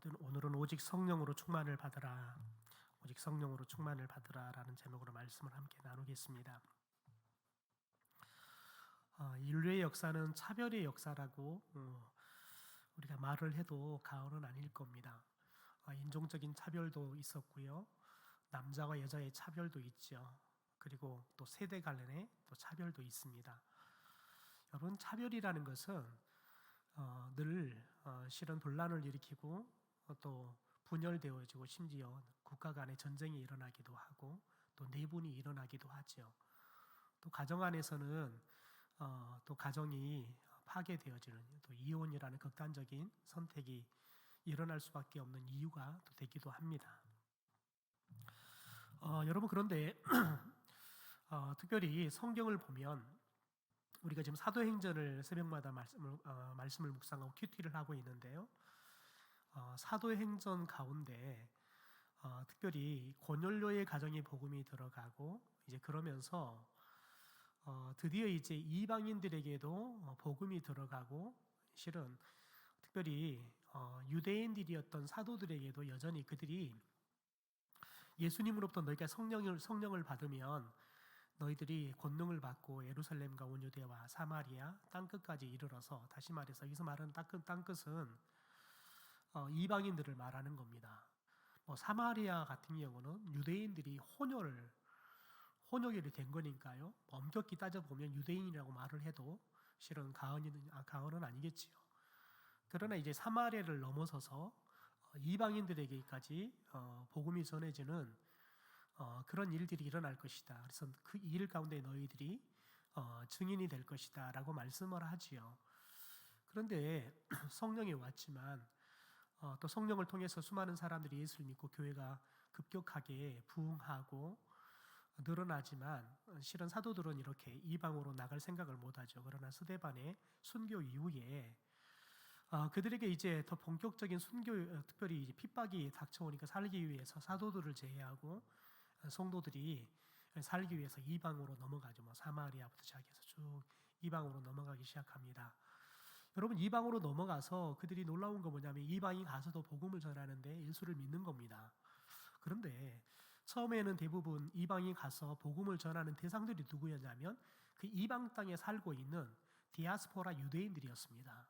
오늘은 오직 성령으로 충만을 받으라, 오직 성령으로 충만을 받으라라는 제목으로 말씀을 함께 나누겠습니다. 인류의 역사는 차별의 역사라고 우리가 말을 해도 과언은 아닐 겁니다. 인종적인 차별도 있었고요, 남자와 여자의 차별도 있죠. 그리고 또 세대 간의 또 차별도 있습니다. 여러분, 차별이라는 것은 늘 실은 분란을 일으키고 또 분열되어지고 심지어 국가 간의 전쟁이 일어나기도 하고 또 내분이 일어나기도 하죠. 또 가정 안에서는 또 가정이 파괴되어지는, 또 이혼이라는 극단적인 선택이 일어날 수밖에 없는 이유가 또 되기도 합니다. 여러분, 그런데 특별히 성경을 보면 우리가 지금 사도행전을 새벽마다 말씀을 묵상하고 큐티를 하고 있는데요. 사도행전 가운데 특별히 고넬료의 가정에 복음이 들어가고 이제 그러면서 드디어 이제 이방인들에게도 복음이 들어가고, 실은 특별히 유대인들이었던 사도들에게도 여전히 그들이 예수님으로부터 너희가 성령을 받으면 너희들이 권능을 받고 예루살렘과 온 유대와 사마리아 땅끝까지 이르러서, 다시 말해서 여기서 말하는 땅끝은 이방인들을 말하는 겁니다. 사마리아 같은 경우는 유대인들이 혼혈이 된 거니까요. 엄격히 따져보면 유대인이라고 말을 해도 실은 가언은 아니겠지요. 그러나 이제 사마리아를 넘어서서 이방인들에게까지 복음이 전해지는 그런 일들이 일어날 것이다. 그래서 그 일 가운데 너희들이 증인이 될 것이다 라고 말씀을 하지요. 그런데 성령이 왔지만 또 성령을 통해서 수많은 사람들이 예수를 믿고 교회가 급격하게 부흥하고 늘어나지만, 실은 사도들은 이렇게 이방으로 나갈 생각을 못하죠. 그러나 스데반의 순교 이후에 그들에게 이제 더 본격적인 순교, 특별히 이제 핍박이 닥쳐오니까 살기 위해서 사도들을 제외하고 성도들이 살기 위해서 이방으로 넘어가죠. 사마리아부터 시작해서 쭉 이방으로 넘어가기 시작합니다. 여러분, 이방으로 넘어가서 그들이 놀라운 거 뭐냐면 이방이 가서도 복음을 전하는데 예수를 믿는 겁니다. 그런데 처음에는 대부분 이방이 가서 복음을 전하는 대상들이 누구였냐면 그 이방 땅에 살고 있는 디아스포라 유대인들이었습니다.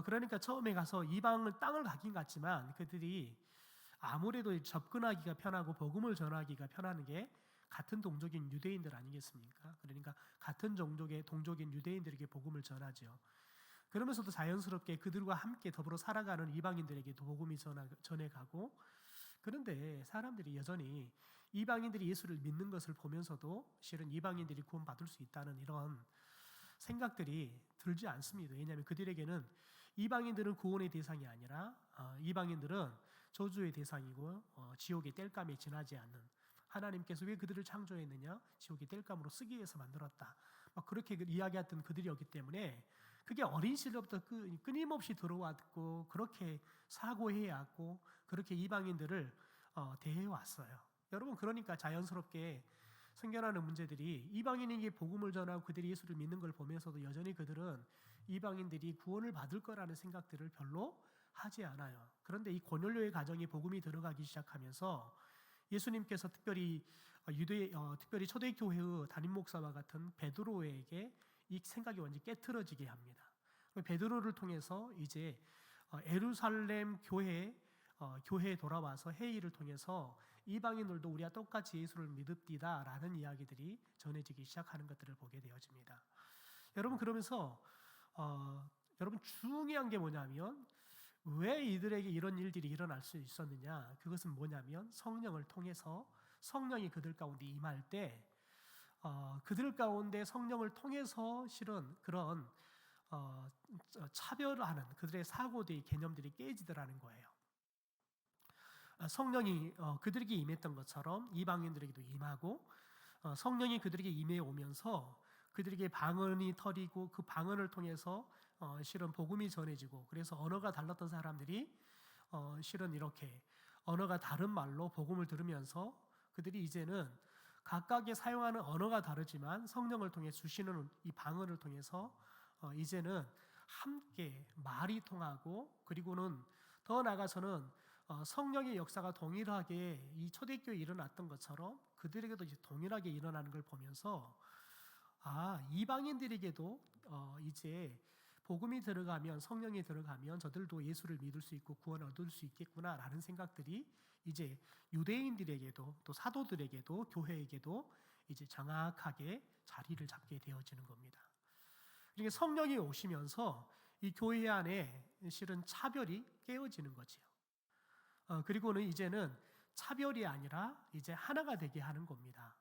그러니까 처음에 가서 이방을 땅을 가긴 갔지만 그들이 아무래도 접근하기가 편하고 복음을 전하기가 편한 게 같은 동족인 유대인들 아니겠습니까? 그러니까 같은 동족인 유대인들에게 복음을 전하죠. 그러면서도 자연스럽게 그들과 함께 더불어 살아가는 이방인들에게도 복음이 전해가고, 그런데 사람들이 여전히 이방인들이 예수를 믿는 것을 보면서도 실은 이방인들이 구원받을 수 있다는 이런 생각들이 들지 않습니다. 왜냐하면 그들에게는 이방인들은 구원의 대상이 아니라 이방인들은 저주의 대상이고 지옥의 땔감에 지나지 않는, 하나님께서 왜 그들을 창조했느냐? 지옥의 땔감으로 쓰기 위해서 만들었다. 그렇게 이야기했던 그들이었기 때문에 그게 어린 시절부터 끊임없이 들어왔고 그렇게 사고해왔고 그렇게 이방인들을 대해왔어요. 여러분, 그러니까 자연스럽게 생겨나는 문제들이, 이방인에게 복음을 전하고 그들이 예수를 믿는 걸 보면서도 여전히 그들은 이방인들이 구원을 받을 거라는 생각들을 별로 하지 않아요. 그런데 이 고넬료의 가정에 복음이 들어가기 시작하면서 예수님께서 특별히 초대교회의 담임 목사와 같은 베드로에게 이 생각이 완전히 깨트려지게 합니다. 베드로를 통해서 이제 예루살렘 교회에 돌아와서 회의를 통해서 이방인들도 우리와 똑같이 예수를 믿읍디다 라는 이야기들이 전해지기 시작하는 것들을 보게 되어집니다. 여러분, 그러면서 여러분, 중요한 게 뭐냐면 왜 이들에게 이런 일들이 일어날 수 있었느냐? 그것은 뭐냐면 성령을 통해서, 성령이 그들 가운데 임할 때 그들 가운데 성령을 통해서 실은 그런 차별하는 그들의 사고들의 개념들이 깨지더라는 거예요. 성령이 그들에게 임했던 것처럼 이방인들에게도 임하고, 성령이 그들에게 임해 오면서 그들에게 방언이 터지고 그 방언을 통해서 실은 복음이 전해지고, 그래서 언어가 달랐던 사람들이 실은 이렇게 언어가 다른 말로 복음을 들으면서 그들이 이제는 각각의 사용하는 언어가 다르지만 성령을 통해 주시는 이 방언을 통해서 이제는 함께 말이 통하고, 그리고는 더 나아가서는 성령의 역사가 동일하게 이 초대교회에 일어났던 것처럼 그들에게도 이제 동일하게 일어나는 걸 보면서 이방인들에게도 이제 복음이 들어가면, 성령이 들어가면 저들도 예수를 믿을 수 있고 구원을 얻을 수 있겠구나라는 생각들이 이제 유대인들에게도 또 사도들에게도 교회에게도 이제 정확하게 자리를 잡게 되어지는 겁니다. 그러니까 성령이 오시면서 이 교회 안에 실은 차별이 깨어지는 거지요. 그리고는 이제는 차별이 아니라 이제 하나가 되게 하는 겁니다.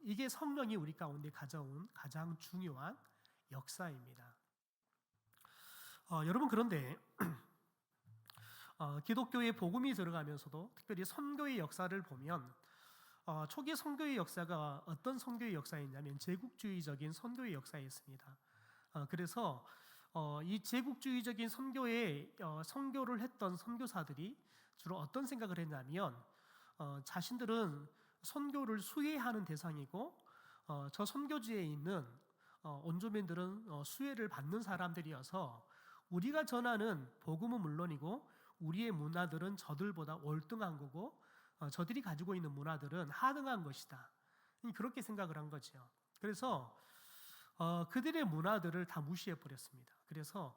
이게 성령이 우리 가운데 가져온 가장 중요한 역사입니다. 여러분, 그런데 기독교의 복음이 들어가면서도 특별히 선교의 역사를 보면 초기 선교의 역사가 어떤 선교의 역사였냐면 제국주의적인 선교의 역사였습니다. 그래서 이 제국주의적인 선교를 했던 선교사들이 주로 어떤 생각을 했냐면 자신들은 선교를 수혜하는 대상이고 저 선교지에 있는 원주민들은 수혜를 받는 사람들이어서 우리가 전하는 복음은 물론이고 우리의 문화들은 저들보다 월등한 거고 저들이 가지고 있는 문화들은 하등한 것이다. 그렇게 생각을 한 거죠. 그래서 그들의 문화들을 다 무시해 버렸습니다. 그래서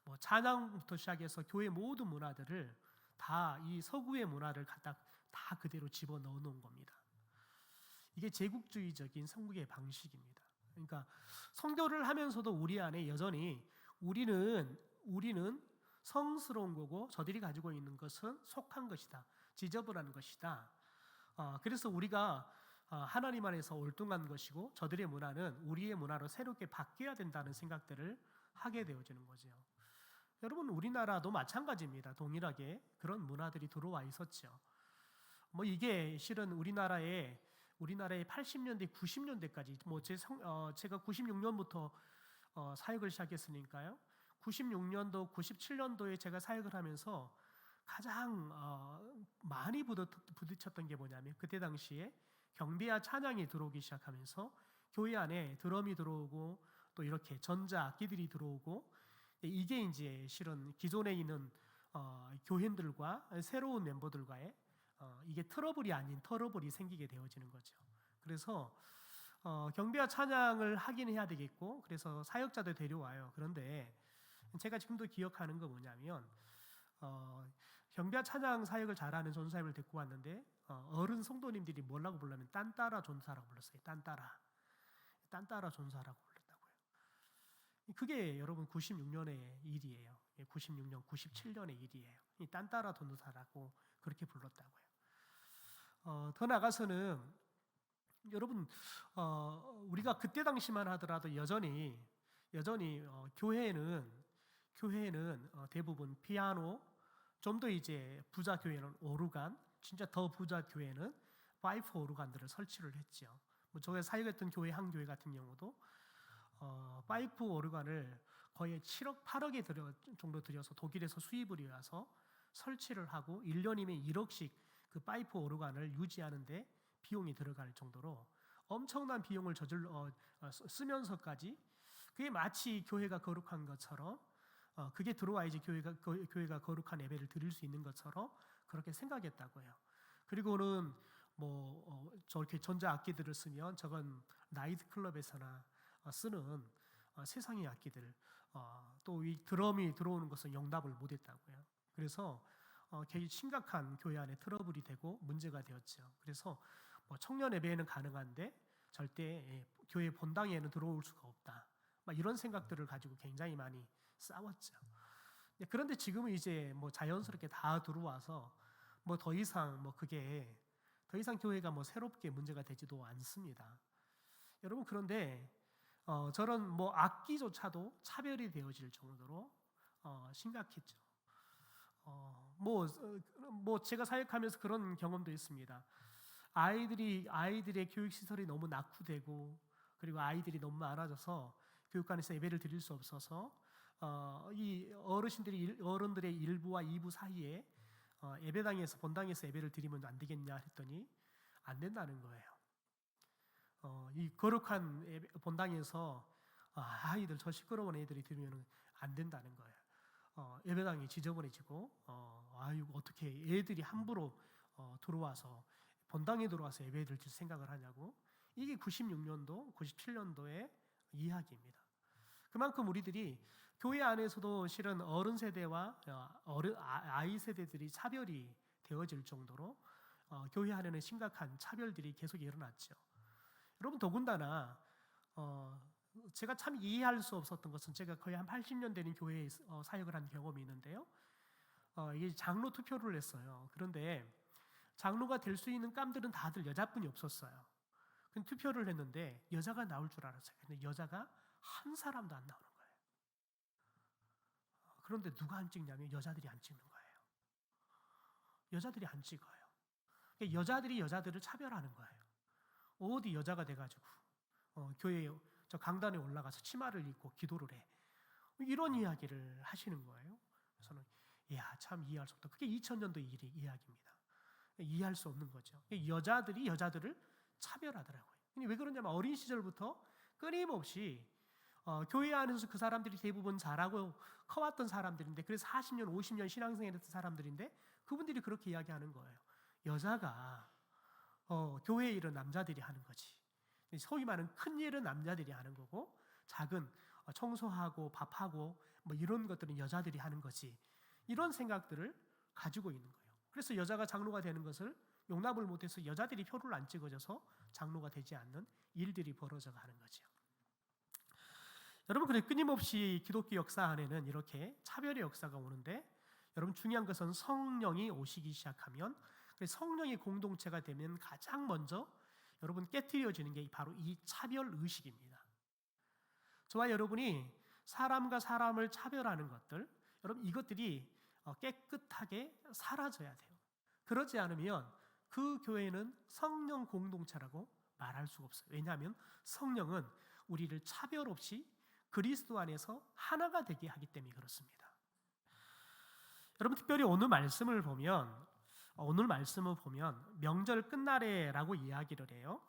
뭐 찬양부터 시작해서 교회 모든 문화들을 다 이 서구의 문화를 갖다 다 그대로 집어 넣어 놓은 겁니다. 이게 제국주의적인 선교의 방식입니다. 그러니까 선교를 하면서도 우리 안에 여전히 우리는 성스러운 거고 저들이 가지고 있는 것은 속한 것이다. 지저분한 것이다. 그래서 우리가 하나님 안에서 올뚱한 것이고 저들의 문화는 우리의 문화로 새롭게 바뀌어야 된다는 생각들을 하게 되어지는 거죠. 여러분, 우리나라도 마찬가지입니다. 동일하게 그런 문화들이 들어와 있었죠. 뭐 이게 실은 우리나라의 80년대, 90년대까지 제가 96년부터 사역을 시작했으니까요. 96년도, 97년도에 제가 사역을 하면서 가장 많이 부딪혔던 게 뭐냐면 그때 당시에 경배와 찬양이 들어오기 시작하면서 교회 안에 드럼이 들어오고 또 이렇게 전자 악기들이 들어오고 이게 이제 실은 기존에 있는 교인들과 새로운 멤버들과의 이게 트러블이 아닌 터러블이 생기게 되어지는 거죠. 그래서 경배와 찬양을 하긴 해야 되겠고 그래서 사역자들 데려와요. 그런데 제가 지금도 기억하는 거 뭐냐면 경배와 찬양 사역을 잘하는 전사님을 데리고 왔는데 어른 성도님들이 뭐라고 불렀냐면 딴따라 전사라고 불렀어요. 딴따라 전사라고 불렀다고요. 그게 여러분 96년의 일이에요. 96년, 97년의 일이에요. 이 딴따라 전사라고 그렇게 불렀다고요. 더 나가서는 여러분 우리가 그때 당시만 하더라도 여전히 교회에는 대부분 피아노, 좀 더 이제 부자 교회는 오르간, 진짜 더 부자 교회는 파이프 오르간들을 설치를 했죠. 뭐 저가 사역했던 교회 한 교회 같은 경우도 파이프 오르간을 거의 7억, 8억에 정도 들여서 독일에서 수입을 해와서 설치를 하고 1년이면 1억씩 그 파이프 오르간을 유지하는데 비용이 들어갈 정도로 엄청난 비용을 쓰면서까지 그게 마치 교회가 거룩한 것처럼 그게 들어와야지 교회가 거룩한 예배를 드릴 수 있는 것처럼 그렇게 생각했다고요. 그리고는 저렇게 전자 악기들을 쓰면 저건 나이트 클럽에서나 쓰는 세상의 악기들, 또 이 드럼이 들어오는 것은 용납을 못했다고요. 그래서 굉장히 심각한 교회 안에 트러블이 되고 문제가 되었죠. 그래서 청년 예배는 가능한데 절대 교회 본당에는 들어올 수가 없다. 이런 생각들을 가지고 굉장히 많이 싸웠죠. 그런데 지금은 이제 자연스럽게 다 들어와서 더 이상 교회가 새롭게 문제가 되지도 않습니다. 여러분, 그런데 저런 악기조차도 차별이 되어질 정도로 심각했죠. 제가 사역하면서 그런 경험도 있습니다. 아이들의 교육 시설이 너무 낙후되고 그리고 아이들이 너무 많아져서 교육관에서 예배를 드릴 수 없어서 이 어른들의 1부와 2부 사이에 예배당에서 본당에서 예배를 드리면 안 되겠냐 했더니 안 된다는 거예요. 이 거룩한 본당에서 아이들 저 시끄러운 애들이 들으면 안 된다는 거예요. 예배당이 지저분해지고 아유 어떻게 애들이 함부로 들어와서 본당에 들어와서 예배 드릴 생각을 하냐고. 이게 96년도, 97년도의 이야기입니다. 그만큼 우리들이 교회 안에서도 실은 어른 세대와 아이 세대들이 차별이 되어질 정도로 교회 안에는 심각한 차별들이 계속 일어났죠. 여러분 더군다나 제가 참 이해할 수 없었던 것은 제가 거의 한 80년 되는 교회에 사역을 한 경험이 있는데요. 이게 장로 투표를 했어요. 그런데 장로가 될 수 있는 깜들은 다들 여자분이 없었어요. 그 투표를 했는데 여자가 나올 줄 알았어요. 근데 여자가 한 사람도 안 나오는 거예요. 그런데 누가 안 찍냐면 여자들이 안 찍는 거예요. 여자들이 안 찍어요. 그러니까 여자들이 여자들을 차별하는 거예요. 어디 여자가 돼가지고 교회 저 강단에 올라가서 치마를 입고 기도를 해. 이런 이야기를 하시는 거예요. 그래서는 참 이해할 수 없다. 그게 2000년도 이야기입니다. 이해할 수 없는 거죠. 여자들이 여자들을 차별하더라고요. 왜 그러냐면 어린 시절부터 끊임없이 교회 안에서 그 사람들이 대부분 잘하고 커왔던 사람들인데, 그래서 40년, 50년 신앙생활했던 사람들인데 그분들이 그렇게 이야기하는 거예요. 여자가 교회 일은 남자들이 하는 거지. 소위 말하는 큰 일은 남자들이 하는 거고, 작은 청소하고 밥하고 뭐 이런 것들은 여자들이 하는 거지. 이런 생각들을 가지고 있는 거예요. 그래서 여자가 장로가 되는 것을 용납을 못해서 여자들이 표를 안 찍어줘서 장로가 되지 않는 일들이 벌어져 가는 거죠. 여러분, 그래 끊임없이 기독교 역사 안에는 이렇게 차별의 역사가 오는데, 여러분 중요한 것은 성령이 오시기 시작하면, 성령의 공동체가 되면 가장 먼저 여러분 깨트려지는 게 바로 이 차별 의식입니다. 저와 여러분이 사람과 사람을 차별하는 것들, 여러분 이것들이 깨끗하게 사라져야 돼요. 그러지 않으면 그 교회는 성령 공동체라고 말할 수가 없어요. 왜냐하면 성령은 우리를 차별 없이 그리스도 안에서 하나가 되게 하기 때문에 그렇습니다. 여러분 특별히 오늘 말씀을 보면 명절 끝날에라고 이야기를 해요.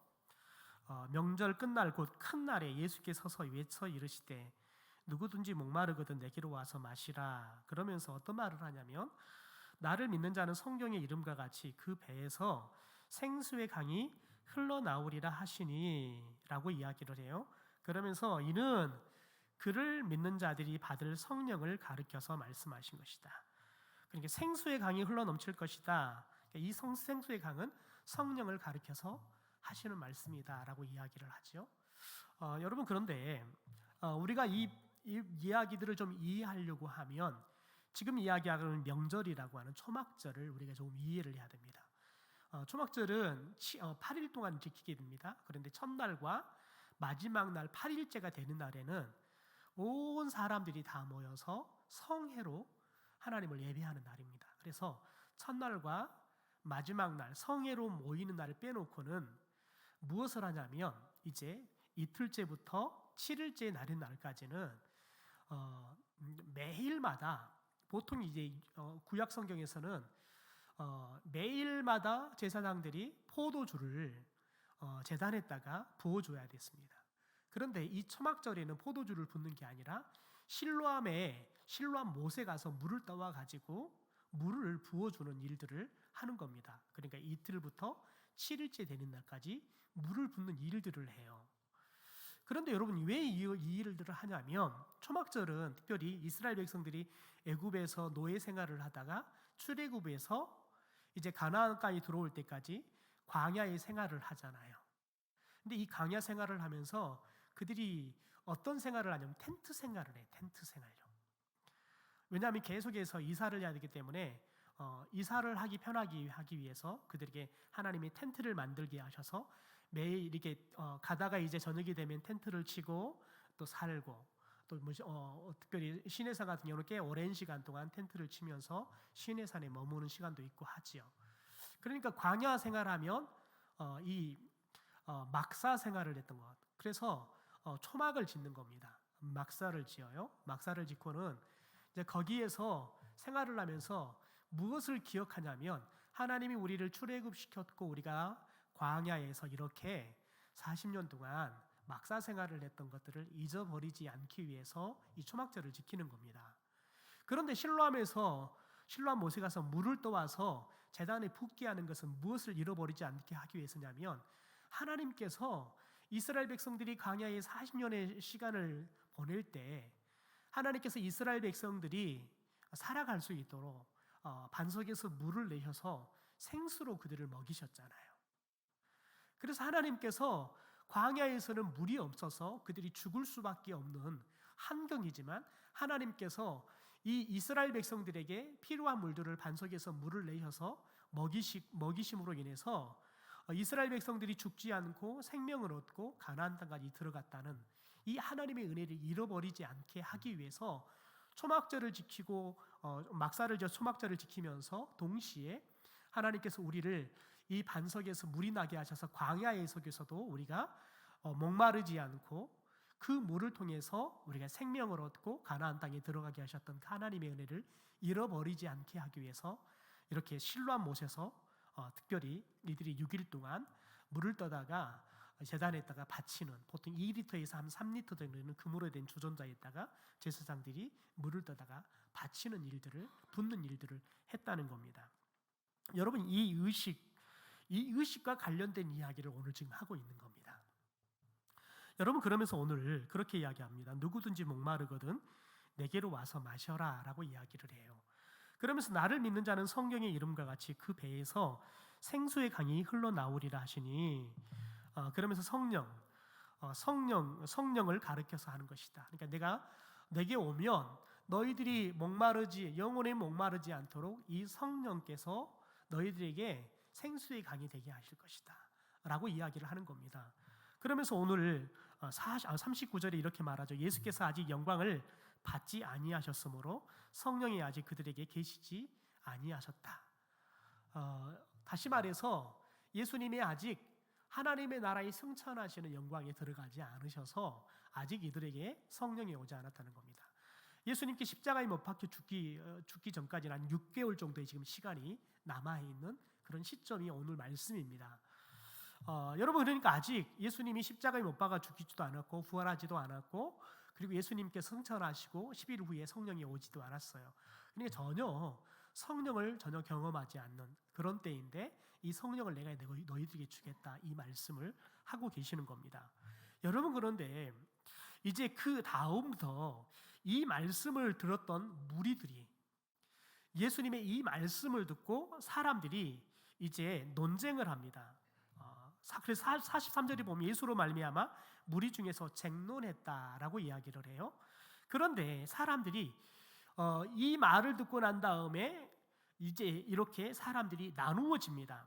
명절 끝날 곧 큰 날에 예수께서 서서 외쳐 이르시되 누구든지 목마르거든 내게로 와서 마시라. 그러면서 어떤 말을 하냐면, 나를 믿는 자는 성경의 이름과 같이 그 배에서 생수의 강이 흘러나오리라 하시니 라고 이야기를 해요. 그러면서 이는 그를 믿는 자들이 받을 성령을 가리켜서 말씀하신 것이다. 그러니까 생수의 강이 흘러넘칠 것이다. 이 생수의 강은 성령을 가리켜서 하시는 말씀이다 라고 이야기를 하죠. 여러분 그런데 우리가 이 이야기들을 좀 이해하려고 하면 지금 이야기하는 명절이라고 하는 초막절을 우리가 조금 이해를 해야 됩니다. 초막절은 8일 동안 지키게 됩니다. 그런데 첫날과 마지막 날 8일째가 되는 날에는 온 사람들이 다 모여서 성회로 하나님을 예배하는 날입니다. 그래서 첫날과 마지막 날 성회로 모이는 날을 빼놓고는 무엇을 하냐면, 이제 이틀째부터 7일째 날인 날까지는 매일마다, 보통 이제 구약 성경에서는 매일마다 제사장들이 포도주를 제단에다가 부어줘야 됐습니다. 그런데 이 초막절에는 포도주를 붓는 게 아니라 실로암 못에 가서 물을 떠와 가지고 물을 부어주는 일들을 하는 겁니다. 그러니까 이틀부터 7일째 되는 날까지 물을 붓는 일들을 해요. 그런데 여러분 왜 이 일들을 하냐면, 초막절은 특별히 이스라엘 백성들이 애굽에서 노예 생활을 하다가 출애굽에서 이제 가나안까지 들어올 때까지 광야의 생활을 하잖아요. 근데 이 광야 생활을 하면서 그들이 어떤 생활을 하냐면 텐트 생활을 해. 텐트 생활요. 왜냐하면 계속해서 이사를 해야 되기 때문에 이사를 하기 위해서 그들에게 하나님이 텐트를 만들게 하셔서 매일 이렇게 가다가 이제 저녁이 되면 텐트를 치고 또 살고, 또 특별히 시내산 같은 경우는 꽤 오랜 시간 동안 텐트를 치면서 시내산에 머무는 시간도 있고 하지요. 그러니까 광야 생활하면 이 막사 생활을 했던 것. 그래서 초막을 짓는 겁니다. 막사를 지어요. 막사를 짓고는 이제 거기에서 생활을 하면서 무엇을 기억하냐면, 하나님이 우리를 출애굽시켰고 우리가 광야에서 이렇게 40년 동안 막사 생활을 했던 것들을 잊어버리지 않기 위해서 이 초막절을 지키는 겁니다. 그런데 실로암 못에 가서 물을 떠와서 제단에 붓게 하는 것은 무엇을 잃어버리지 않게 하기 위해서냐면, 하나님께서 이스라엘 백성들이 광야에 40년의 시간을 보낼 때 하나님께서 이스라엘 백성들이 살아갈 수 있도록 반석에서 물을 내셔서 생수로 그들을 먹이셨잖아요. 그래서 하나님께서 광야에서는 물이 없어서 그들이 죽을 수밖에 없는 환경이지만, 하나님께서 이 이스라엘 백성들에게 필요한 물들을 반석에서 물을 내셔서 먹이심으로 인해서 이스라엘 백성들이 죽지 않고 생명을 얻고 가나안 땅까지 들어갔다는 이 하나님의 은혜를 잃어버리지 않게 하기 위해서 초막절을 지키고 막사를 지어 초막절을 지키면서 동시에 하나님께서 우리를 이 반석에서 물이 나게 하셔서 광야의 속에서도 우리가 목마르지 않고 그 물을 통해서 우리가 생명을 얻고 가나안 땅에 들어가게 하셨던 하나님의 은혜를 잃어버리지 않게 하기 위해서 이렇게 실로암 못에서 특별히 이들이 6일 동안 물을 떠다가 제단에다가 바치는, 보통 2리터에서 한 3리터 정도 되는 금으로 된 주전자에다가 제사장들이 물을 떠다가 바치는 일들을, 붓는 일들을 했다는 겁니다. 여러분, 이 의식과 관련된 이야기를 오늘 지금 하고 있는 겁니다. 여러분, 그러면서 오늘 그렇게 이야기합니다. 누구든지 목마르거든 내게로 와서 마셔라 라고 이야기를 해요. 그러면서 나를 믿는 자는 성경의 이름과 같이 그 배에서 생수의 강이 흘러나오리라 하시니, 그러면서 성령을 가르쳐서 하는 것이다. 그러니까 내게 오면 너희들이 영혼에 목마르지 않도록 이 성령께서 너희들에게 생수의 강이 되게 하실 것이다 라고 이야기를 하는 겁니다. 그러면서 오늘 39절에 이렇게 말하죠. 예수께서 아직 영광을 받지 아니하셨으므로 성령이 아직 그들에게 계시지 아니하셨다. 다시 말해서 예수님이 아직 하나님의 나라의 승천하시는 영광에 들어가지 않으셔서 아직 이들에게 성령이 오지 않았다는 겁니다. 예수님께 십자가에 못 박혀 죽기 전까지는 한 6개월 정도의 지금 시간이 남아있는 그런 시점이 오늘 말씀입니다. 여러분, 그러니까 아직 예수님이 십자가에 못 박아 죽지도 않았고 부활하지도 않았고, 그리고 예수님께 승천하시고 10일 후에 성령이 오지도 않았어요. 그러니까 성령을 전혀 경험하지 않는 그런 때인데, 이 성령을 내가 너희들에게 주겠다 이 말씀을 하고 계시는 겁니다. 여러분, 그런데 이제 그 다음부터 이 말씀을 들었던 무리들이, 예수님의 이 말씀을 듣고 사람들이 이제 논쟁을 합니다. 그래서 43절에 보면 예수로 말미암아 무리 중에서 쟁론했다라고 이야기를 해요. 그런데 사람들이 이 말을 듣고 난 다음에 이제 이렇게 사람들이 나누어집니다.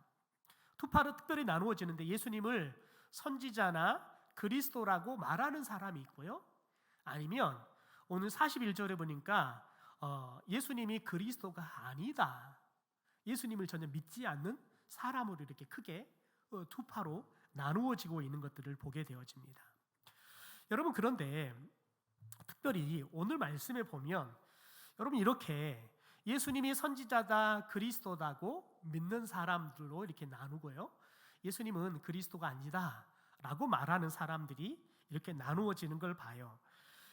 두 파로 특별히 나누어지는데, 예수님을 선지자나 그리스도라고 말하는 사람이 있고요, 아니면 오늘 41절에 보니까 예수님이 그리스도가 아니다, 예수님을 전혀 믿지 않는 사람으로 이렇게 크게 두 파로 나누어지고 있는 것들을 보게 되어집니다. 여러분, 그런데 특별히 오늘 말씀에 보면 여러분, 이렇게 예수님이 선지자다 그리스도다고 믿는 사람들로 이렇게 나누고요, 예수님은 그리스도가 아니다 라고 말하는 사람들이 이렇게 나누어지는 걸 봐요.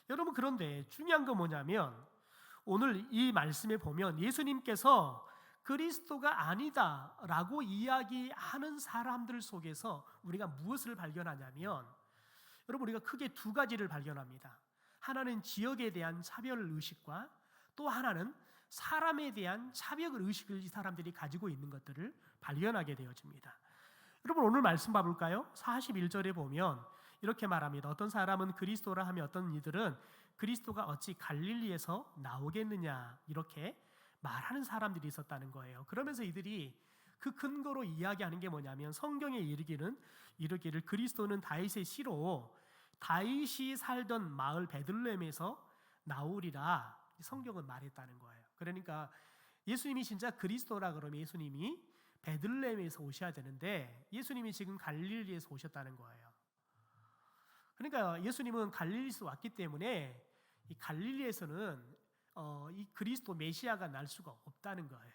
여러분, 그런데 중요한 건 뭐냐면, 오늘 이 말씀에 보면 예수님께서 그리스도가 아니다 라고 이야기하는 사람들 속에서 우리가 무엇을 발견하냐면, 여러분, 우리가 크게 두 가지를 발견합니다. 하나는 지역에 대한 차별의식과 또 하나는 사람에 대한 차별의식을 이 사람들이 가지고 있는 것들을 발견하게 되어집니다. 여러분, 오늘 말씀 봐볼까요? 41절에 보면 이렇게 말합니다. 어떤 사람은 그리스도라 하며 어떤 이들은 그리스도가 어찌 갈릴리에서 나오겠느냐, 이렇게 말하는 사람들이 있었다는 거예요. 그러면서 이들이 그 근거로 이야기하는 게 뭐냐면, 성경에 이르기를 그리스도는 다윗의 씨로 다윗이 살던 마을 베들레헴에서 나오리라, 성경은 말했다는 거예요. 그러니까 예수님이 진짜 그리스도라 그러면 예수님이 베들레헴에서 오셔야 되는데 예수님이 지금 갈릴리에서 오셨다는 거예요. 그러니까 예수님은 갈릴리에서 왔기 때문에 이 갈릴리에서는 이 그리스도 메시아가 날 수가 없다는 거예요.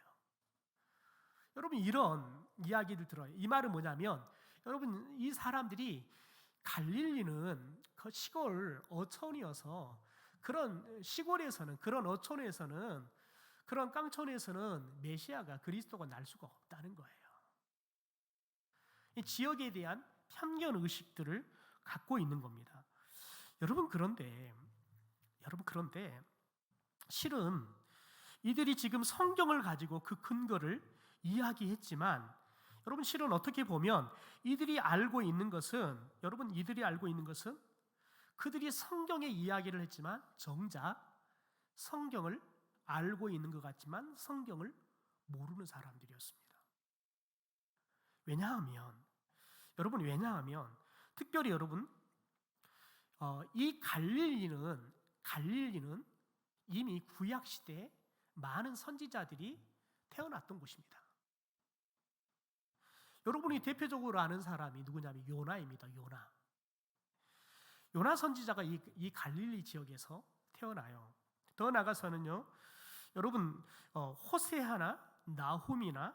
여러분, 이런 이야기를 들어요. 이 말은 뭐냐면, 여러분, 이 사람들이 갈릴리는 그 시골 어촌이어서 그런 시골에서는, 그런 어촌에서는, 그런 깡촌에서는 메시아가, 그리스도가 날 수가 없다는 거예요. 이 지역에 대한 편견 의식들을 갖고 있는 겁니다. 여러분 그런데 실은 이들이 지금 성경을 가지고 그 근거를 이야기했지만, 여러분 실은 어떻게 보면 이들이 알고 있는 것은 그들이 성경의 이야기를 했지만 정작 성경을 알고 있는 것 같지만 성경을 모르는 사람들이었습니다. 왜냐하면 특별히 여러분 이 갈릴리는 이미 구약 시대에 많은 선지자들이 태어났던 곳입니다. 여러분이 대표적으로 아는 사람이 누구냐면 요나입니다. 요나 선지자가 이 갈릴리 지역에서 태어나요. 더 나아가서는요, 여러분 호세아나 나훔이나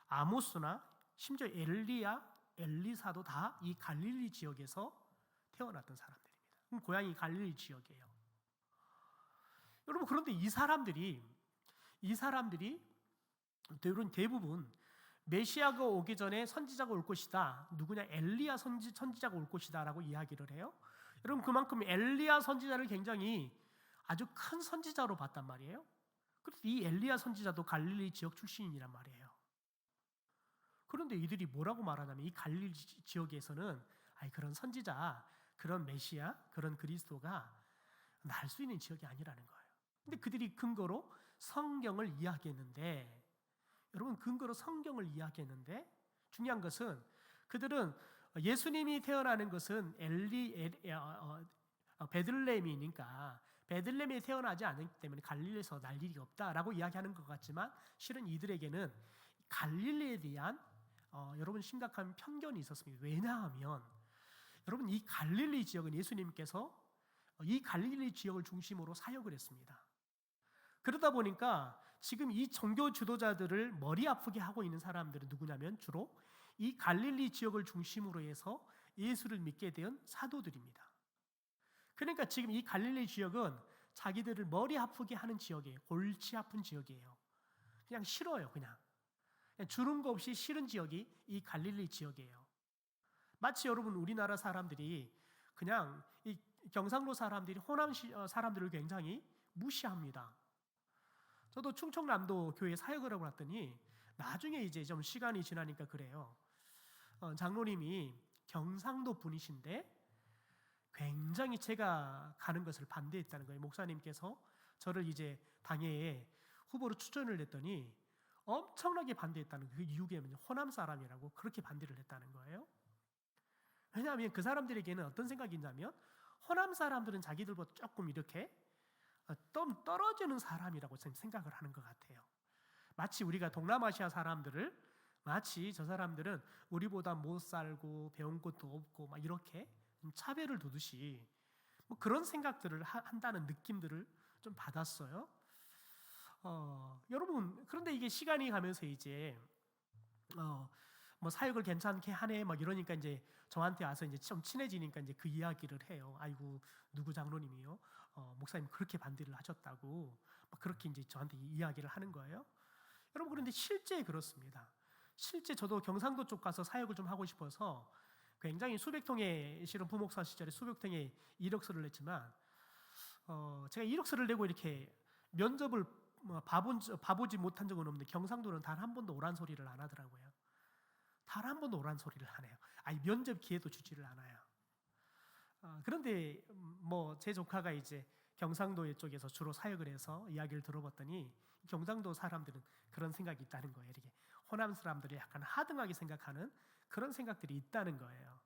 아모스나 심지어 엘리야, 엘리사도 다 이 갈릴리 지역에서 태어났던 사람들입니다. 고향이 갈릴리 지역이에요. 여러분 그런데 이 사람들이 대부분 메시아가 오기 전에 선지자가 올 것이다. 누구냐? 엘리야 선지자가 올 것이다라고 이야기를 해요. 여러분 그만큼 엘리야 선지자를 굉장히 아주 큰 선지자로 봤단 말이에요. 그래서 이 엘리야 선지자도 갈릴리 지역 출신이란 말이에요. 그런데 이들이 뭐라고 말하냐면 이 갈릴리 지역에서는 그런 선지자, 그런 메시아, 그런 그리스도가 날 수 있는 지역이 아니라는 거예요. 근데 그들이 근거로 성경을 이야기했는데, 중요한 것은 그들은 예수님이 태어나는 것은 베들레헴이니까 베들레헴에 태어나지 않았기 때문에 갈릴리에서 날 일이 없다라고 이야기하는 것 같지만, 실은 이들에게는 갈릴리에 대한 여러분 심각한 편견이 있었습니다. 왜냐하면 여러분 이 갈릴리 지역은 예수님께서 이 갈릴리 지역을 중심으로 사역을 했습니다. 그러다 보니까 지금 이 종교 지도자들을 머리 아프게 하고 있는 사람들은 누구냐면 주로 이 갈릴리 지역을 중심으로 해서 예수를 믿게 된 사도들입니다. 그러니까 지금 이 갈릴리 지역은 자기들을 머리 아프게 하는 지역이에요. 골치 아픈 지역이에요. 그냥 싫어요. 그냥 주는 거 없이 싫은 지역이 이 갈릴리 지역이에요. 마치 여러분 우리나라 사람들이 그냥 이 경상도 사람들이 호남 사람들을 굉장히 무시합니다. 저도 충청남도 교회 사역을 하고 났더니 나중에 이제 좀 시간이 지나니까 그래요. 장로님이 경상도 분이신데 굉장히 제가 가는 것을 반대했다는 거예요. 목사님께서 저를 이제 당회에 후보로 추천을 했더니 엄청나게 반대했다는 그 이유가 호남 사람이라고 그렇게 반대를 했다는 거예요. 왜냐하면 그 사람들에게는 어떤 생각이 있냐면 호남 사람들은 자기들보다 조금 이렇게 좀 떨어지는 사람이라고 생각을 하는 것 같아요. 마치 우리가 동남아시아 사람들을 마치 저 사람들은 우리보다 못 살고 배운 것도 없고 막 이렇게 차별을 두듯이 뭐 그런 생각들을 한다는 느낌들을 좀 받았어요. 여러분 그런데 이게 시간이 가면서 이제 뭐 사역을 괜찮게 하네 막 이러니까 이제 저한테 와서 이제 좀 친해지니까 이제 그 이야기를 해요. 아이고 누구 장로님이요, 목사님 그렇게 반대를 하셨다고 막 그렇게 이제 저한테 이야기를 하는 거예요. 여러분 그런데 실제 그렇습니다. 실제 저도 경상도 쪽 가서 사역을 좀 하고 싶어서 굉장히 수백 통의 실은 부목사 시절에 수백 통의 이력서를 냈지만 제가 이력서를 내고 이렇게 면접을 봐보지 못한 적은 없는데 경상도는 단 한 번도 오란 소리를 안 하더라고요. 단 한 번도 오란 소리를 안 해요. 면접 기회도 주지를 않아요. 그런데 뭐 제 조카가 이제 경상도 쪽에서 주로 사역을 해서 이야기를 들어봤더니 경상도 사람들은 그런 생각이 있다는 거예요. 이렇게 호남 사람들이 약간 하등하게 생각하는 그런 생각들이 있다는 거예요.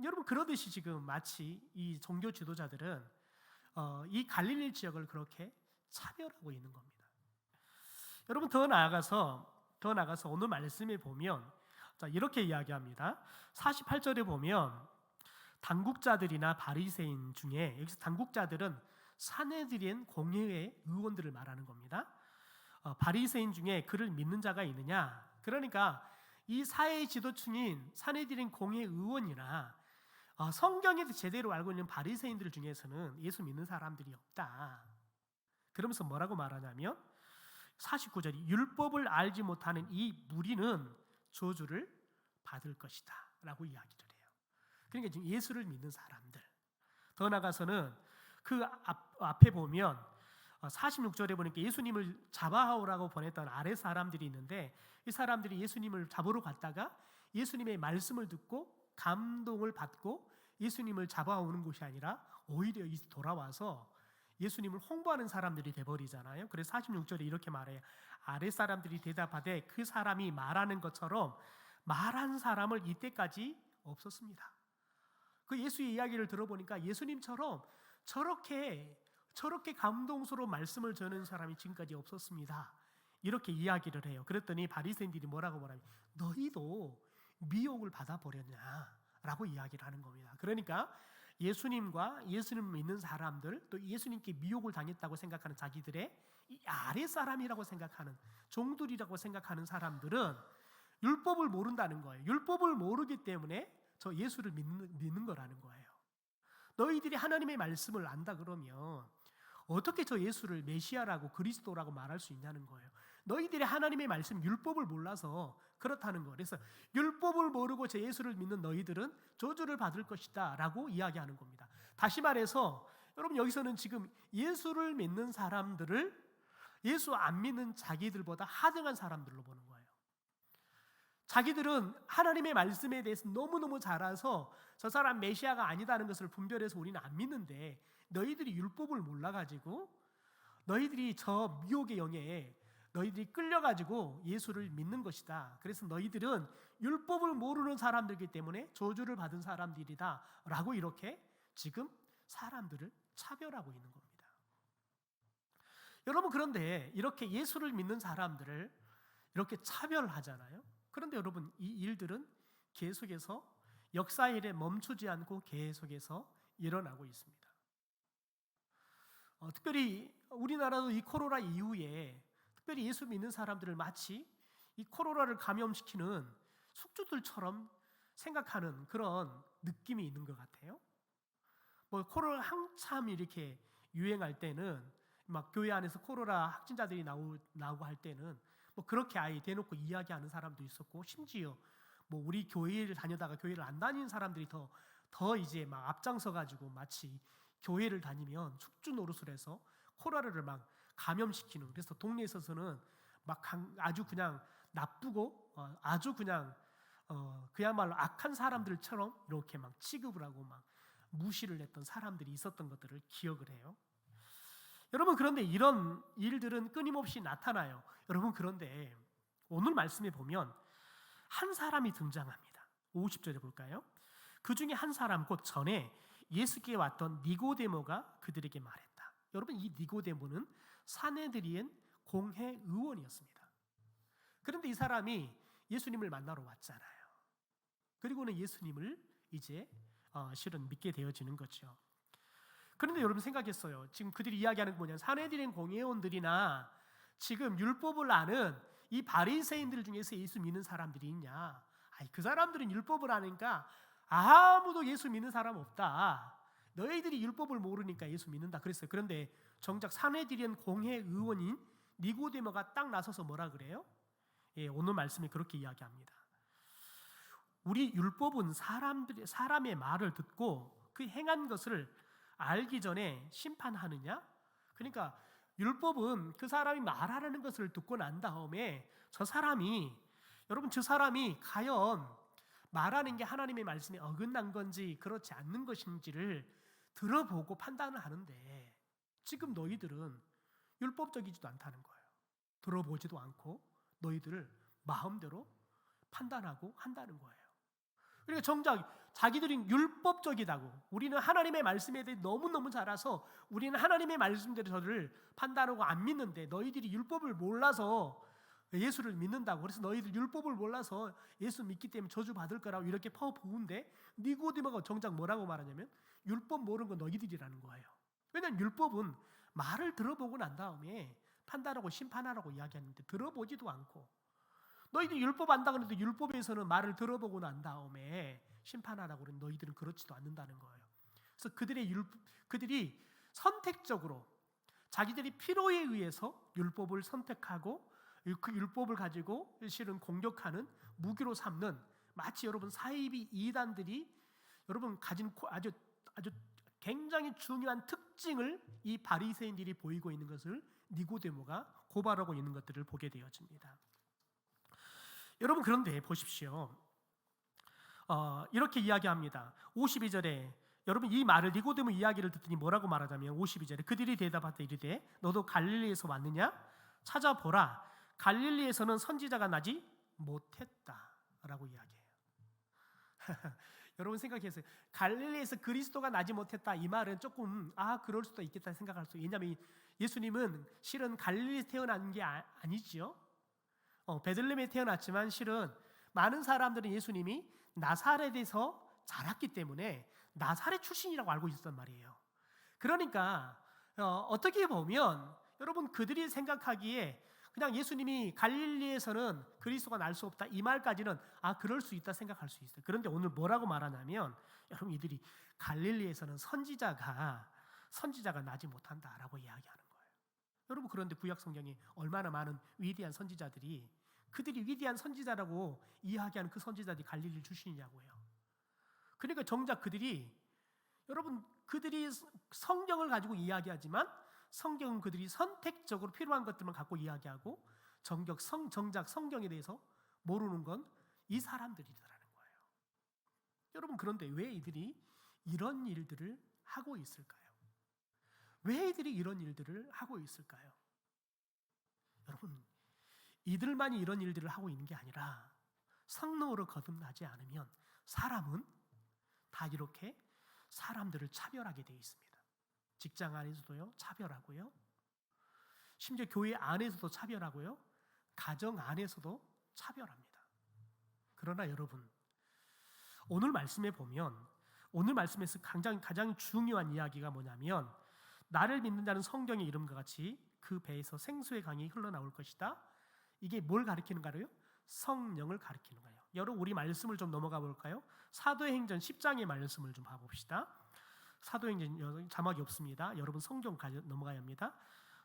여러분 그러듯이 지금 마치 이 종교 지도자들은 이 갈릴리 지역을 그렇게 차별하고 있는 겁니다. 여러분 더 나아가서 오늘 말씀에 보면 이렇게 이야기합니다. 48절에 보면 당국자들이나 바리새인 중에, 여기서 당국자들은 산헤드린 공회의 의원들을 말하는 겁니다. 바리새인 중에 그를 믿는 자가 있느냐? 그러니까 이 사회 지도층인 산헤드린 공회 의원이나 성경에서 제대로 알고 있는 바리새인들 중에서는 예수 믿는 사람들이 없다. 그러면서 뭐라고 말하냐면 49절이 율법을 알지 못하는 이 무리는 저주를 받을 것이다 라고 이야기를 해요. 그러니까 지금 예수를 믿는 사람들, 더 나아가서는 그 앞에 보면 46절에 보니까 예수님을 잡아오라고 보냈던 아랫 사람들이 있는데, 이 사람들이 예수님을 잡으러 갔다가 예수님의 말씀을 듣고 감동을 받고 예수님을 잡아오는 것이 아니라 오히려 돌아와서 예수님을 홍보하는 사람들이 돼버리잖아요. 그래서 46절에 이렇게 말해요. 아랫 사람들이 대답하되 그 사람이 말하는 것처럼 말한 사람을 이때까지 없었습니다. 그 예수의 이야기를 들어보니까 예수님처럼 저렇게 감동스러운 말씀을 전하는 사람이 지금까지 없었습니다. 이렇게 이야기를 해요. 그랬더니 바리새인들이 뭐라고 말하면 너희도 미혹을 받아버렸냐라고 이야기를 하는 겁니다. 그러니까 예수님과 예수님 믿는 사람들, 또 예수님께 미혹을 당했다고 생각하는 자기들의 이 아랫 사람이라고 생각하는 종들이라고 생각하는 사람들은 율법을 모른다는 거예요. 율법을 모르기 때문에 저 예수를 믿는 거라는 거예요. 너희들이 하나님의 말씀을 안다 그러면 어떻게 저 예수를 메시아라고 그리스도라고 말할 수 있냐는 거예요. 너희들이 하나님의 말씀 율법을 몰라서 그렇다는 거예요. 그래서 율법을 모르고 제 예수를 믿는 너희들은 저주를 받을 것이다 라고 이야기하는 겁니다. 다시 말해서 여러분, 여기서는 지금 예수를 믿는 사람들을 예수 안 믿는 자기들보다 하등한 사람들로 보는 거예요. 자기들은 하나님의 말씀에 대해서 너무너무 잘 알아서 저 사람 메시아가 아니다는 것을 분별해서 우리는 안 믿는데, 너희들이 율법을 몰라가지고 너희들이 저 미혹의 영에 너희들이 끌려가지고 예수를 믿는 것이다. 그래서 너희들은 율법을 모르는 사람들이기 때문에 저주를 받은 사람들이다 라고 이렇게 지금 사람들을 차별하고 있는 겁니다. 여러분, 그런데 이렇게 예수를 믿는 사람들을 이렇게 차별하잖아요. 그런데 여러분, 이 일들은 계속해서 역사의 일에 멈추지 않고 계속해서 일어나고 있습니다. 특별히 우리나라도 이 코로나 이후에 특별히 예수 믿는 사람들을 마치 이 코로나를 감염시키는 숙주들처럼 생각하는 그런 느낌이 있는 것 같아요. 코로나 한참 이렇게 유행할 때는 막 교회 안에서 코로나 확진자들이 나오고 할 때는 그렇게 아예 대놓고 이야기하는 사람도 있었고, 심지어 우리 교회를 다니다가 교회를 안 다니는 사람들이 더 이제 막 앞장서 가지고 마치 교회를 다니면 숙주 노릇을 해서 코로나를 막 감염시키는, 그래서 동네에 있어서는 막 아주 그냥 나쁘고 아주 그냥 그야말로 악한 사람들처럼 이렇게 막 취급을 하고 막 무시를 했던 사람들이 있었던 것들을 기억을 해요. 여러분, 그런데 이런 일들은 끊임없이 나타나요. 여러분, 그런데 오늘 말씀에 보면 한 사람이 등장합니다. 50절에 볼까요? 그 중에 한 사람, 곧 전에 예수께 왔던 니고데모가 그들에게 말했다. 여러분, 이 니고데모는 사내들인 공회 의원이었습니다. 그런데 이 사람이 예수님을 만나러 왔잖아요. 그리고는 예수님을 이제 실은 믿게 되어지는 거죠. 그런데 여러분, 생각했어요. 지금 그들이 이야기하는 게 뭐냐면 사내들인 공회원들이나 지금 율법을 아는 이 바리새인들 중에서 예수 믿는 사람들이 있냐? 그 사람들은 율법을 아니까 아무도 예수 믿는 사람 없다. 너희들이 율법을 모르니까 예수 믿는다 그랬어요. 그런데 정작 사내들인 공회 의원인 니고데모가 딱 나서서 뭐라 그래요? 오늘 말씀에 그렇게 이야기합니다. 우리 율법은 사람의 말을 듣고 그 행한 것을 알기 전에 심판하느냐? 그러니까 율법은 그 사람이 말하는 것을 듣고 난 다음에 저 사람이 과연 말하는 게 하나님의 말씀에 어긋난 건지 그렇지 않는 것인지를 들어보고 판단을 하는데, 지금 너희들은 율법적이지도 않다는 거예요. 들어보지도 않고 너희들을 마음대로 판단하고 한다는 거예요. 그러니까 정작 자기들이 율법적이다고, 우리는 하나님의 말씀에 대해 너무너무 잘 알아서 우리는 하나님의 말씀대로 저를 판단하고 안 믿는데, 너희들이 율법을 몰라서 예수를 믿는다고, 그래서 너희들 율법을 몰라서 예수 믿기 때문에 저주 받을 거라고 이렇게 퍼부은데, 니고데모가 정작 뭐라고 말하냐면 율법 모르는 건 너희들이라는 거예요. 왜냐하면 율법은 말을 들어보고 난 다음에 판단하고 심판하라고 이야기하는데 들어보지도 않고, 너희들이 율법 안다 그러는데 율법에서는 말을 들어보고 난 다음에 심판하라고 그러는 너희들은 그렇지도 않는다는 거예요. 그래서 그들이 선택적으로 자기들이 필요에 의해서 율법을 선택하고 그 율법을 가지고 실은 공격하는 무기로 삼는, 마치 여러분 사이비 이단들이 여러분 가진 아주 굉장히 중요한 특징을 이 바리새인들이 보이고 있는 것을 니고데모가 고발하고 있는 것들을 보게 되어집니다. 여러분, 그런데 보십시오. 이렇게 이야기합니다. 52절에 여러분 이 말을, 니고데모 이야기를 듣더니 뭐라고 말하자면 52절에 그들이 대답하되 이르되 너도 갈릴리에서 왔느냐? 찾아보라. 갈릴리에서는 선지자가 나지 못했다라고 이야기해요. 여러분 생각해보세요. 갈릴리에서 그리스도가 나지 못했다, 이 말은 조금 그럴 수도 있겠다 생각할 수. 왜냐하면 예수님은 실은 갈릴리에서 태어난 게 아니지요. 베들레헴에 태어났지만 실은 많은 사람들은 예수님이 나사렛에서 자랐기 때문에 나사렛 출신이라고 알고 있었단 말이에요. 그러니까 어떻게 보면 여러분 그들이 생각하기에 그냥 예수님이 갈릴리에서는 그리스도가 날 수 없다, 이 말까지는 그럴 수 있다 생각할 수 있어요. 그런데 오늘 뭐라고 말하냐면 여러분 이들이 갈릴리에서는 선지자가 나지 못한다라고 이야기하는 거예요. 여러분, 그런데 구약 성경에 얼마나 많은 위대한 선지자들이, 그들이 위대한 선지자라고 이야기하는 그 선지자들이 갈릴리 출신이냐고요. 그러니까 정작 그들이 성경을 가지고 이야기하지만 성경은 그들이 선택적으로 필요한 것들만 갖고 이야기하고 정작 성경에 대해서 모르는 건 이 사람들이라는 거예요. 여러분, 그런데 왜 이들이 이런 일들을 하고 있을까요? 왜 이들이 이런 일들을 하고 있을까요? 여러분, 이들만이 이런 일들을 하고 있는 게 아니라 성령으로 거듭나지 않으면 사람은 다 이렇게 사람들을 차별하게 되어 있습니다. 직장 안에서도요, 차별하고요. 심지어 교회 안에서도 차별하고요. 가정 안에서도 차별합니다. 그러나 여러분, 오늘 말씀에 보면, 오늘 말씀에서 가장 중요한 이야기가 뭐냐면, 나를 믿는 자는 성경의 이름과 같이 그 배에서 생수의 강이 흘러나올 것이다. 이게 뭘 가리키는가요? 성령을 가리키는 거예요. 여러분, 우리 말씀을 좀 넘어가 볼까요? 사도행전 10장의 말씀을 좀 봐봅시다. 사도행전 자막이 없습니다. 여러분 성경 넘어가야 합니다.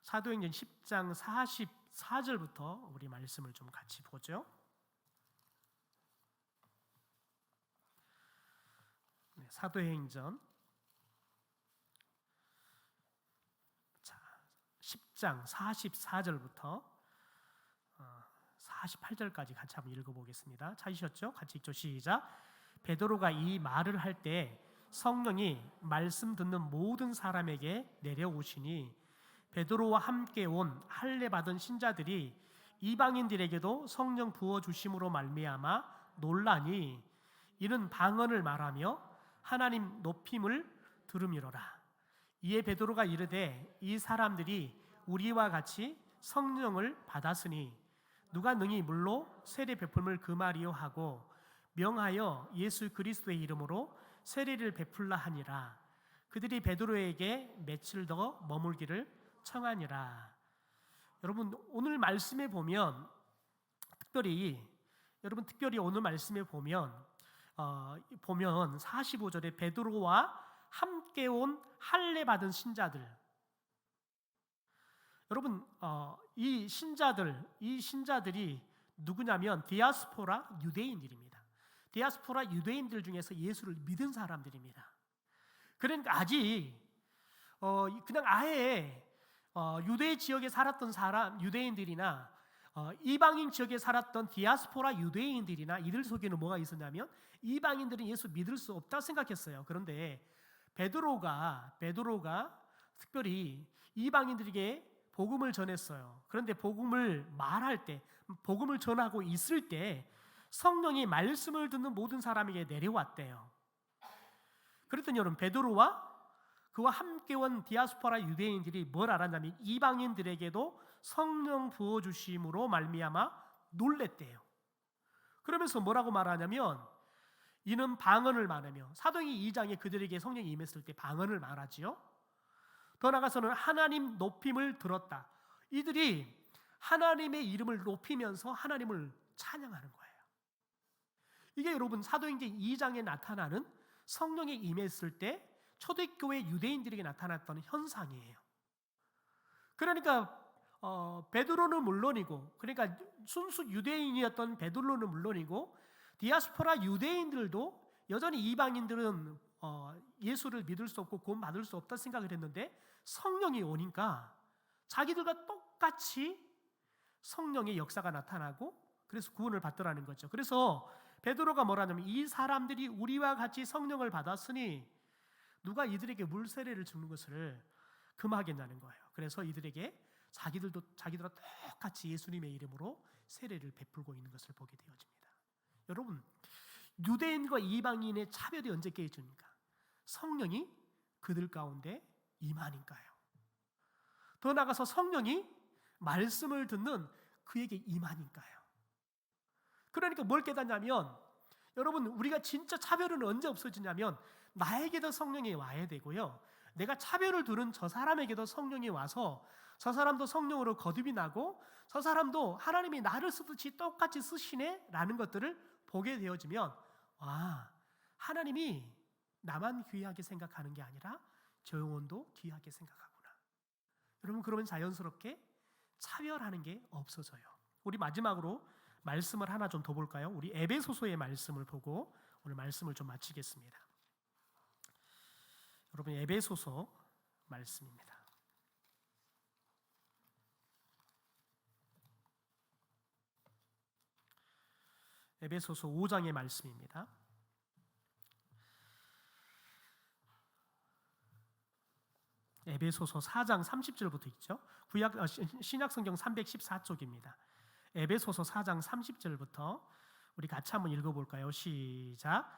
사도행전 10장 44절부터 우리 말씀을 좀 같이 보죠. 네, 사도행전 10장 44절부터 48절까지 같이 한번 읽어보겠습니다. 찾으셨죠? 같이 읽죠. 시작. 베드로가 이 말을 할 때 성령이 말씀 듣는 모든 사람에게 내려오시니 베드로와 함께 온 할례 받은 신자들이 이방인들에게도 성령 부어 주심으로 말미암아 놀라니 이는 방언을 말하며 하나님 높임을 들음이로라. 이에 베드로가 이르되 이 사람들이 우리와 같이 성령을 받았으니 누가 능히 물로 세례 베풀음을 금하리요 하고 명하여 예수 그리스도의 이름으로 세례를 베풀라 하니라. 그들이 베드로에게 며칠 더 머물기를 청하니라. 여러분, 오늘 말씀에 보면 특별히 오늘 말씀에 보면 45절에 베드로와 함께 온 할례 받은 신자들, 여러분 이 신자들이 누구냐면 디아스포라 유대인들입니다. 디아스포라 유대인들 중에서 예수를 믿은 사람들입니다. 그러니까 아직 그냥 아예 유대 지역에 살았던 유대인들이나 이방인 지역에 살았던 디아스포라 유대인들이나 이들 속에는 뭐가 있었냐면 이방인들은 예수 믿을 수 없다고 생각했어요. 그런데 베드로가 특별히 이방인들에게 복음을 전했어요. 그런데 복음을 말할 때, 복음을 전하고 있을 때 성령이 말씀을 듣는 모든 사람에게 내려왔대요. 그랬더니 여러분, 베드로와 그와 함께 온 디아스포라 유대인들이 뭘 알았냐면 이방인들에게도 성령 부어주심으로 말미암아 놀랬대요. 그러면서 뭐라고 말하냐면 이는 방언을 말하며, 사도행전 2장에 그들에게 성령이 임했을 때 방언을 말하지요. 더 나아가서는 하나님 높임을 들었다. 이들이 하나님의 이름을 높이면서 하나님을 찬양하는 거예요. 이게 여러분 사도행전 2장에 나타나는 성령이 임했을 때 초대교회 유대인들에게 나타났던 현상이에요. 그러니까 베드로는 물론이고, 그러니까 순수 유대인이었던 베드로는 물론이고, 디아스포라 유대인들도 여전히 이방인들은 예수를 믿을 수 없고 구원 받을 수 없다 생각을 했는데, 성령이 오니까 자기들과 똑같이 성령의 역사가 나타나고 그래서 구원을 받더라는 거죠. 그래서 베드로가 뭐라냐면, 이 사람들이 우리와 같이 성령을 받았으니 누가 이들에게 물세례를 주는 것을 금하겠냐는 거예요. 그래서 이들에게 자기들과 똑같이 예수님의 이름으로 세례를 베풀고 있는 것을 보게 되어집니다. 여러분, 유대인과 이방인의 차별이 언제 깨집니까? 성령이 그들 가운데 임하니까요. 더 나아가서 성령이 말씀을 듣는 그에게 임하니까요. 그러니까 뭘 깨닫냐면, 여러분, 우리가 진짜 차별은 언제 없어지냐면 나에게도 성령이 와야 되고요, 내가 차별을 두는 저 사람에게도 성령이 와서 저 사람도 성령으로 거듭이 나고 저 사람도 하나님이 나를 쓰듯이 똑같이 쓰시네 라는 것들을 보게 되어지면, 와, 하나님이 나만 귀하게 생각하는 게 아니라 저 영혼도 귀하게 생각하구나. 여러분, 그러면 자연스럽게 차별하는 게 없어져요. 우리 마지막으로 말씀을 하나 좀 더 볼까요? 우리 에베소서의 말씀을 보고 오늘 말씀을 좀 마치겠습니다. 여러분, 에베소서 말씀입니다. 에베소서 5장의 말씀입니다. 에베소서 4장 30절부터 있죠. 신약성경 314쪽입니다. 에베소서 4장 30절부터 우리 같이 한번 읽어볼까요? 시작.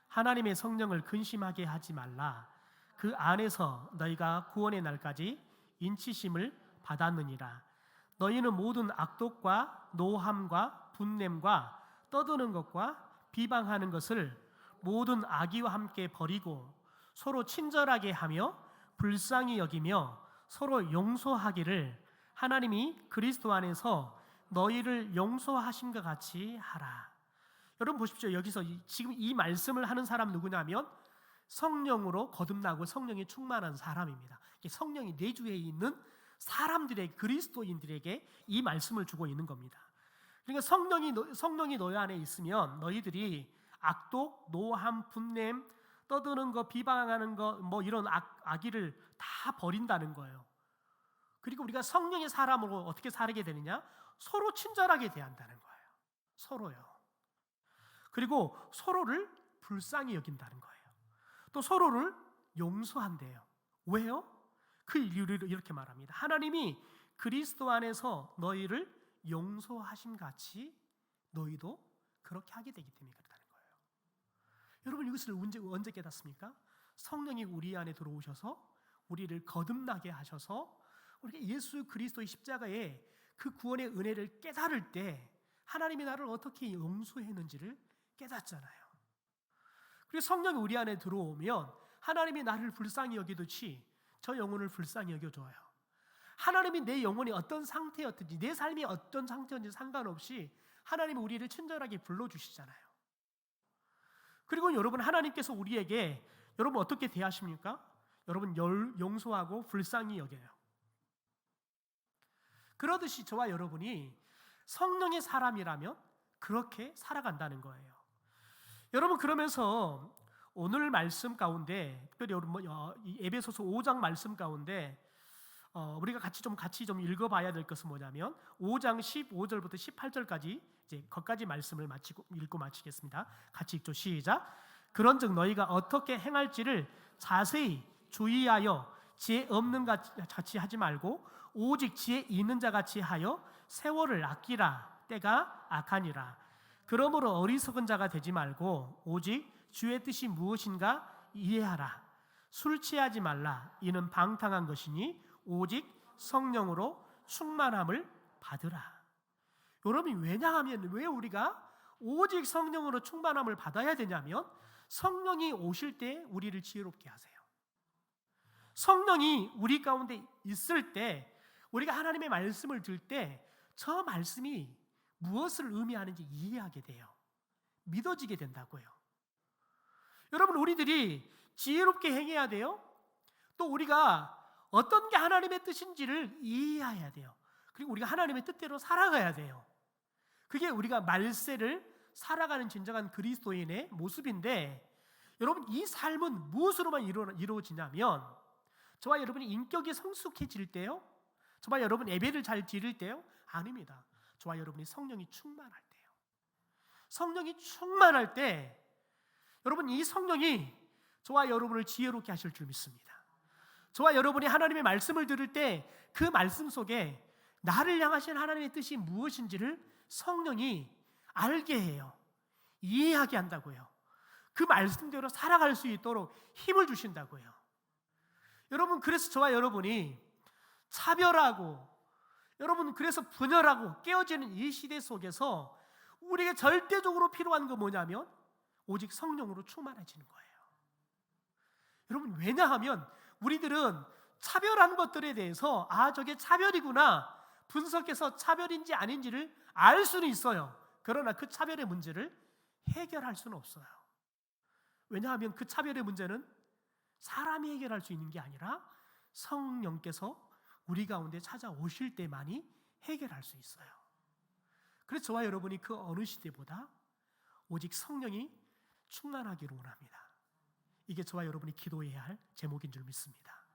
하나님의 성령을 근심하게 하지 말라. 그 안에서 너희가 구원의 날까지 인치심을 받았느니라. 너희는 모든 악독과 노함과 분냄과 떠드는 것과 비방하는 것을 모든 악의와 함께 버리고 서로 친절하게 하며 불쌍히 여기며 서로 용서하기를 하나님이 그리스도 안에서 너희를 용서하신 것 같이 하라. 여러분 보십시오. 여기서 지금 이 말씀을 하는 사람 누구냐면 성령으로 거듭나고 성령이 충만한 사람입니다. 성령이 내주에 있는 사람들의, 그리스도인들에게 이 말씀을 주고 있는 겁니다. 그러니까 성령이 너희 안에 있으면 너희들이 악독, 노함, 분냄, 떠드는 거, 비방하는 거, 뭐 이런 악의를 다 버린다는 거예요. 그리고 우리가 성령의 사람으로 어떻게 살게 되느냐? 서로 친절하게 대한다는 거예요. 서로요. 그리고 서로를 불쌍히 여긴다는 거예요. 또 서로를 용서한대요. 왜요? 그 이유를 이렇게 말합니다. 하나님이 그리스도 안에서 너희를 용서하심 같이 너희도 그렇게 하게 되기 때문에 그렇다는 거예요. 여러분, 이것을 언제 깨닫습니까? 성령이 우리 안에 들어오셔서 우리를 거듭나게 하셔서 우리가 예수 그리스도의 십자가에 그 구원의 은혜를 깨달을 때 하나님이 나를 어떻게 용서했는지를 깨닫잖아요. 그리고 성령이 우리 안에 들어오면 하나님이 나를 불쌍히 여기듯이 저 영혼을 불쌍히 여겨줘요. 하나님이 내 영혼이 어떤 상태였든지 내 삶이 어떤 상태였든지 상관없이 하나님이 우리를 친절하게 불러주시잖아요. 그리고 여러분, 하나님께서 우리에게 여러분 어떻게 대하십니까? 여러분 용서하고 불쌍히 여겨요. 그러듯이 저와 여러분이 성령의 사람이라면 그렇게 살아간다는 거예요. 여러분, 그러면서 오늘 말씀 가운데 특별히 이 에베소서 5장 말씀 가운데 우리가 같이 좀 읽어봐야 될 것은 뭐냐면 5장 15절부터 18절까지 이제 거기까지 말씀을 읽고 마치겠습니다. 같이 읽죠. 시작. 그런즉 너희가 어떻게 행할지를 자세히 주의하여 지혜 없는 같이 하지 말고 오직 지혜 있는 자 같이 하여 세월을 아끼라. 때가 악하니라. 그러므로 어리석은 자가 되지 말고 오직 주의 뜻이 무엇인가 이해하라. 술 취하지 말라. 이는 방탕한 것이니 오직 성령으로 충만함을 받으라. 여러분, 왜냐하면 왜 우리가 오직 성령으로 충만함을 받아야 되냐면 성령이 오실 때 우리를 지혜롭게 하세요. 성령이 우리 가운데 있을 때 우리가 하나님의 말씀을 들을 때 저 말씀이 무엇을 의미하는지 이해하게 돼요. 믿어지게 된다고요. 여러분, 우리들이 지혜롭게 행해야 돼요. 또 우리가 어떤 게 하나님의 뜻인지를 이해해야 돼요. 그리고 우리가 하나님의 뜻대로 살아가야 돼요. 그게 우리가 말세를 살아가는 진정한 그리스도인의 모습인데, 여러분, 이 삶은 무엇으로만 이루어지냐면 저와 여러분이 인격이 성숙해질 때요, 저와 여러분 예배를 잘 드릴 때요? 아닙니다. 저와 여러분이 성령이 충만할 때요. 성령이 충만할 때 여러분, 이 성령이 저와 여러분을 지혜롭게 하실 줄 믿습니다. 저와 여러분이 하나님의 말씀을 들을 때 그 말씀 속에 나를 향하신 하나님의 뜻이 무엇인지를 성령이 알게 해요. 이해하게 한다고요. 그 말씀대로 살아갈 수 있도록 힘을 주신다고요. 여러분, 그래서 저와 여러분이 차별하고, 여러분, 그래서 분열하고 깨어지는 이 시대 속에서 우리에게 절대적으로 필요한 건 뭐냐면 오직 성령으로 충만해지는 거예요. 여러분, 왜냐하면 우리들은 차별한 것들에 대해서 저게 차별이구나 분석해서 차별인지 아닌지를 알 수는 있어요. 그러나 그 차별의 문제를 해결할 수는 없어요. 왜냐하면 그 차별의 문제는 사람이 해결할 수 있는 게 아니라 성령께서 우리 가운데 찾아오실 때만이 해결할 수 있어요. 그래서 저와 여러분이 그 어느 시대보다 오직 성령이 충만하기를 원합니다. 이게 저와 여러분이 기도해야 할 제목인 줄 믿습니다.